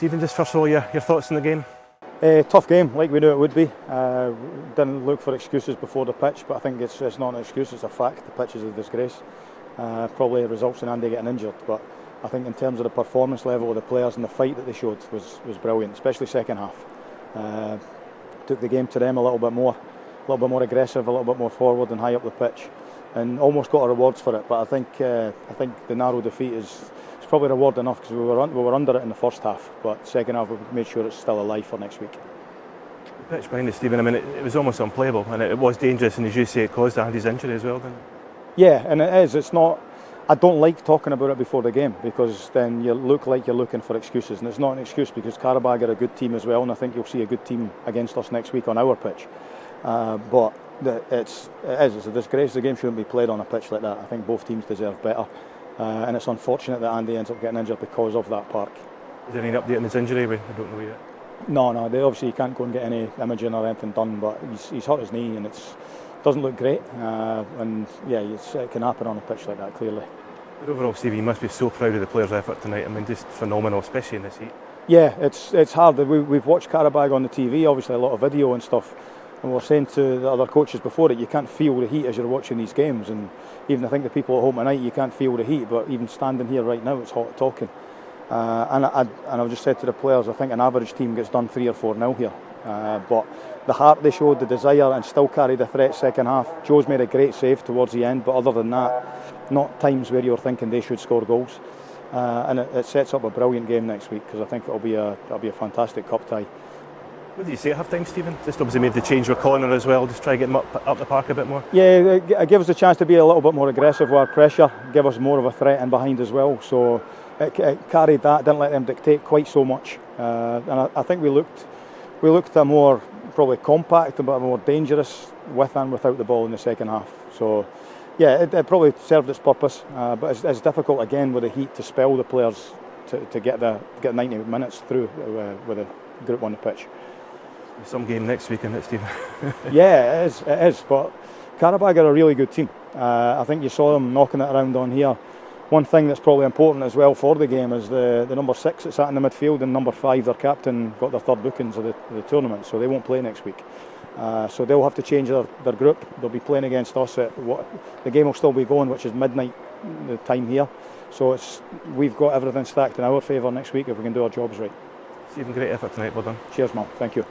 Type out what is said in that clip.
Stephen, just first of all, your thoughts on the game? Tough game, like we knew it would be. Didn't look for excuses before the pitch, but I think it's not an excuse, it's a fact. The pitch is a disgrace. Probably results in Andy getting injured, but I think in terms of the performance level of the players and the fight that they showed was brilliant, especially second half. Took the game to them a little bit more aggressive, a little bit more forward and high up the pitch, and almost got our rewards for it. But I think the narrow defeat is probably reward enough, because we were under it in the first half, but second half we made sure it's still alive for next week. The pitch behind us, Stephen, I mean, it was almost unplayable, and it was dangerous, and as you say, it caused Andy's injury as well, didn't it? Yeah, and it is. It's not. I don't like talking about it before the game, because then you look like you're looking for excuses, and it's not an excuse, because Qarabağ are a good team as well, and I think you'll see a good team against us next week on our pitch. But it's a disgrace. The game shouldn't be played on a pitch like that. I think both teams deserve better, and it's unfortunate that Andy ends up getting injured because of that park. Is there any update on his injury? I don't know yet. No, they obviously can't go and get any imaging or anything done, but he's hurt his knee, and doesn't look great, and yeah, it can happen on a pitch like that, clearly. But overall, Stevie, you must be so proud of the players' effort tonight. I mean, just phenomenal, especially in this heat. Yeah, it's hard. We've watched Qarabağ on the TV, obviously a lot of video and stuff, and we're saying to the other coaches before it, you can't feel the heat as you're watching these games, and even I think the people at home tonight, you can't feel the heat, but even standing here right now, it's hot talking. And I've just said to the players, I think an average team gets done 3 or 4-0 here. But the heart they showed, the desire, and still carried the threat second half. Joe's made a great save towards the end, but other than that, not times where you're thinking they should score goals. And it sets up a brilliant game next week, because I think it'll be a fantastic cup tie. What did you say at half time, Stephen? Just obviously made the change with Connor as well, just try to get him up the park a bit more. Yeah, it gives us a chance to be a little bit more aggressive with our pressure, give us more of a threat in behind as well. So it carried that, didn't let them dictate quite so much. And I think we looked a more probably compact, a bit more dangerous with and without the ball in the second half. So yeah, it probably served its purpose, but it's difficult again with the heat to spell the players to get 90 minutes through with a group on the pitch. Some game next week, isn't it, Stephen? Yeah, it is. But Qarabağ are a really good team. I think you saw them knocking it around on here. One thing that's probably important as well for the game is the number 6 that's sat in the midfield, and number 5, their captain, got their third bookings of the tournament, so they won't play next week. So they'll have to change their group. They'll be playing against us the game will still be going, which is midnight the time here. So we've got everything stacked in our favour next week if we can do our jobs right. Stephen, great effort tonight, well done. Cheers, Mal. Thank you.